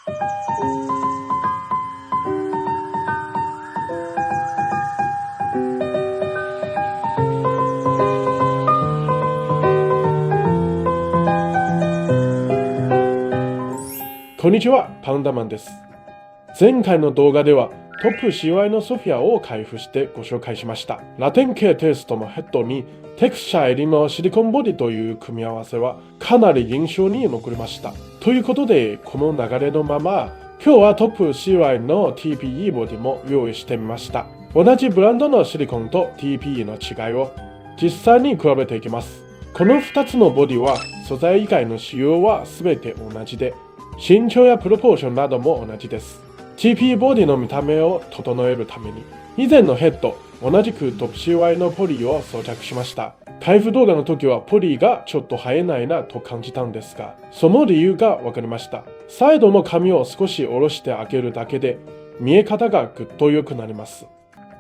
こんにちは、パンダマンです。前回の動画ではトップ CY のソフィアを開封してご紹介しました。ラテン系テイストのヘッドにテクスチャー入りのシリコンボディという組み合わせはかなり印象に残りました。ということで、この流れのまま今日はトップ CY の TPE ボディも用意してみました。同じブランドのシリコンと TPE の違いを実際に比べていきます。この2つのボディは素材以外の仕様は全て同じで、身長やプロポーションなども同じです。TPE ボディの見た目を整えるために、以前のヘッド、同じくトップ CY のポリを装着しました。開封動画の時はポリがちょっと生えないなと感じたんですが、その理由が分かりました。サイドの紙を少し下ろして開けるだけで、見え方がぐっと良くなります。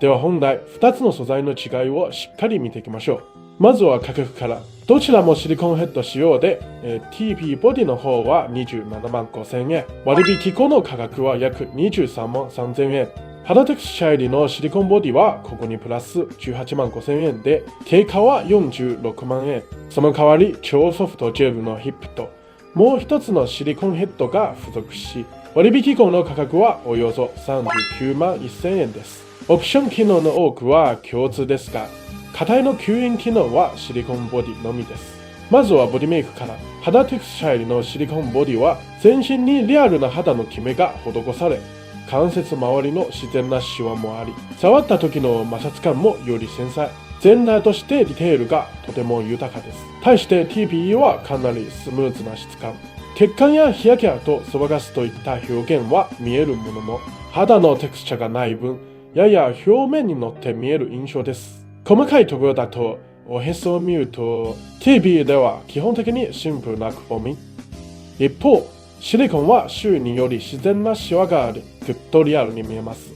では本題、2つの素材の違いをしっかり見ていきましょう。まずは価格から。どちらもシリコンヘッド仕様で、TP ボディの方は27万5000円。割引後の価格は約23万3000円。肌テクスチャー入りのシリコンボディはここにプラス18万5000円で、定価は46万円。その代わり超ソフトジェルのヒップと、もう一つのシリコンヘッドが付属し、割引後の価格はおよそ39万1000円です。オプション機能の多くは共通ですが、課題の吸引機能はシリコンボディのみです。まずはボディメイクから。肌テクスチャー入りのシリコンボディは全身にリアルな肌のキメが施され、関節周りの自然なシワもあり、触った時の摩擦感もより繊細。全体としてディテールがとても豊かです。対して TPE はかなりスムーズな質感。血管や日焼け跡、そばかすといった表現は見えるものの、肌のテクスチャがない分、やや表面に乗って見える印象です。細かいところだと、おへそを見ると、TPE では基本的にシンプルなくぼみ。一方、シリコンは周囲により自然なシワがあり、ぐっとリアルに見えます。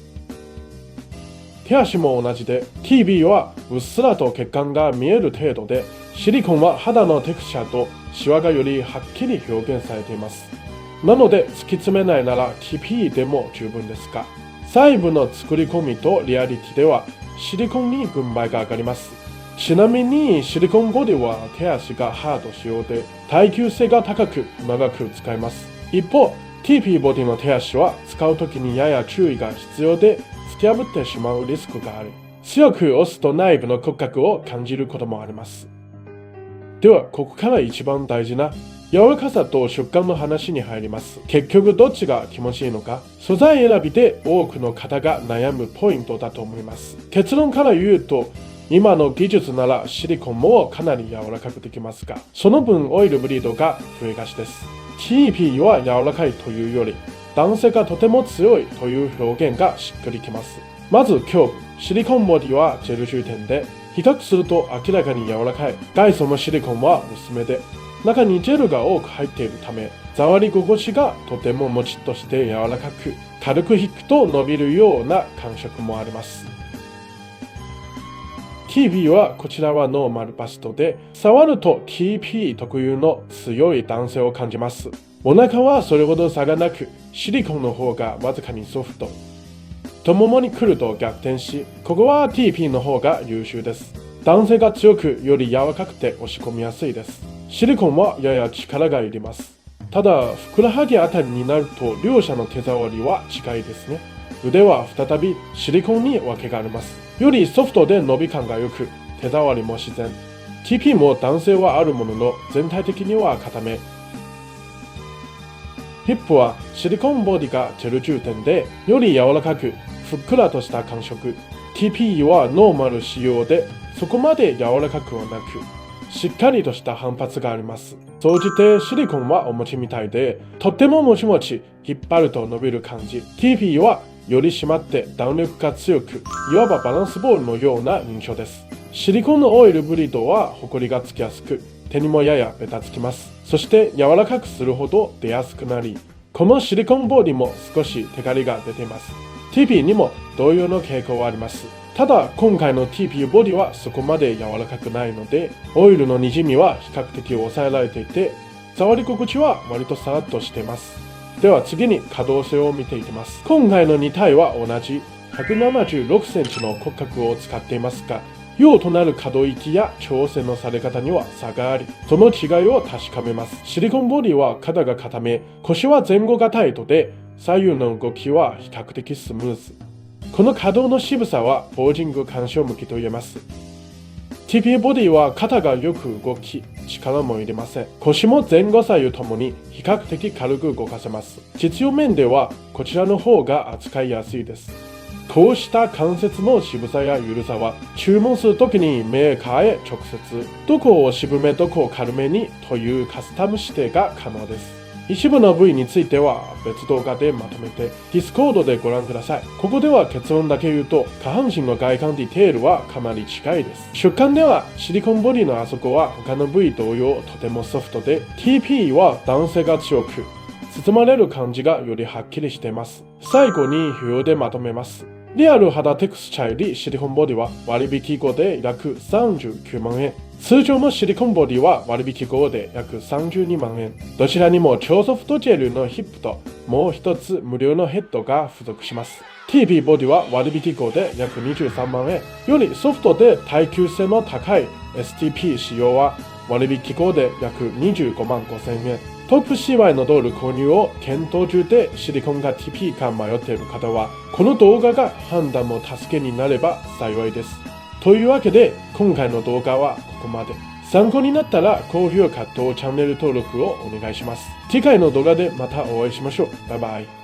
手足も同じで、TPE はうっすらと血管が見える程度で、シリコンは肌のテクスチャーとシワがよりはっきり表現されています。なので、突き詰めないなら TPE でも十分ですが、細部の作り込みとリアリティでは、シリコンに軍配が上がります。ちなみにシリコンボディは手足がハード仕様で耐久性が高く長く使えます。一方、TP ボディの手足は使うときにやや注意が必要で突き破ってしまうリスクがあり、強く押すと内部の骨格を感じることもあります。では、ここから一番大事な柔らかさと食感の話に入ります。結局どっちが気持ちいいのか、素材選びで多くの方が悩むポイントだと思います。結論から言うと、今の技術ならシリコンもかなり柔らかくできますが、その分オイルブリードが増えがちです。TP は柔らかいというより、男性がとても強いという表現がしっくりきます。まず胸部、シリコンボディはジェル充填で、比較すると明らかに柔らかい。外装のシリコンは薄めで、中にジェルが多く入っているため、触り心地がとてももちっとして柔らかく、軽く引くと伸びるような感触もあります。TP はこちらはノーマルバストで、触ると TP 特有の強い弾性を感じます。お腹はそれほど差がなく、シリコンの方がわずかにソフト。太ももに来ると逆転し、ここは TP の方が優秀です。弾性が強く、より柔らかくて押し込みやすいです。シリコンはやや力がいります。ただ、ふくらはぎあたりになると両者の手触りは近いですね。腕は再びシリコンに分けがあります。よりソフトで伸び感が良く、手触りも自然。TP も弾性はあるものの、全体的には固め。ヒップはシリコンボディがジェル充填で、より柔らかく、ふっくらとした感触。TP はノーマル仕様で、そこまで柔らかくはなく、しっかりとした反発があります。総じてシリコンはお餅みたいで、とってももちもち、引っ張ると伸びる感じ。TP はより締まって弾力が強く、いわばバランスボールのような印象です。シリコンのオイルブリードはホコリがつきやすく、手にもややベタつきます。そして柔らかくするほど出やすくなり、このシリコンボディも少しテカリが出ています。TP にも同様の傾向はあります。ただ、今回の TP ボディはそこまで柔らかくないので、オイルのにじみは比較的抑えられていて、触り心地は割とさらっとしています。では次に可動性を見ていきます。今回の2体は同じ176センチの骨格を使っていますが、用となる可動域や調整のされ方には差があり、その違いを確かめます。シリコンボディは肩が固め、腰は前後がタイトで、左右の動きは比較的スムーズ。この可動の渋さはポージング干渉向きと言えます。TPA ボディは肩がよく動き、力も入れません。腰も前後左右ともに比較的軽く動かせます。実用面ではこちらの方が扱いやすいです。こうした関節の渋さや緩さは注文するときにメーカーへ直接どこを渋めどこを軽めにというカスタム指定が可能です。一部の部位については別動画でまとめて Discord でご覧ください。ここでは結論だけ言うと下半身の外観ディテールはかなり近いです。触感ではシリコンボディのあそこは他の部位同様とてもソフトで TP は弾性が強く包まれる感じがよりはっきりしています。最後に表でまとめます。リアル肌テクスチャ入りシリコンボディは割引後で約39万円。通常のシリコンボディは割引後で約32万円。どちらにも超ソフトジェルのヒップともう一つ無料のヘッドが付属します。TP ボディは割引後で約23万円。よりソフトで耐久性の高い STP 仕様は割引後で約25万5千円。トップ CY のドル購入を検討中でシリコンが TP か迷っている方は、この動画が判断の助けになれば幸いです。というわけで、今回の動画はここまで。参考になったら高評価とチャンネル登録をお願いします。次回の動画でまたお会いしましょう。バイバイ。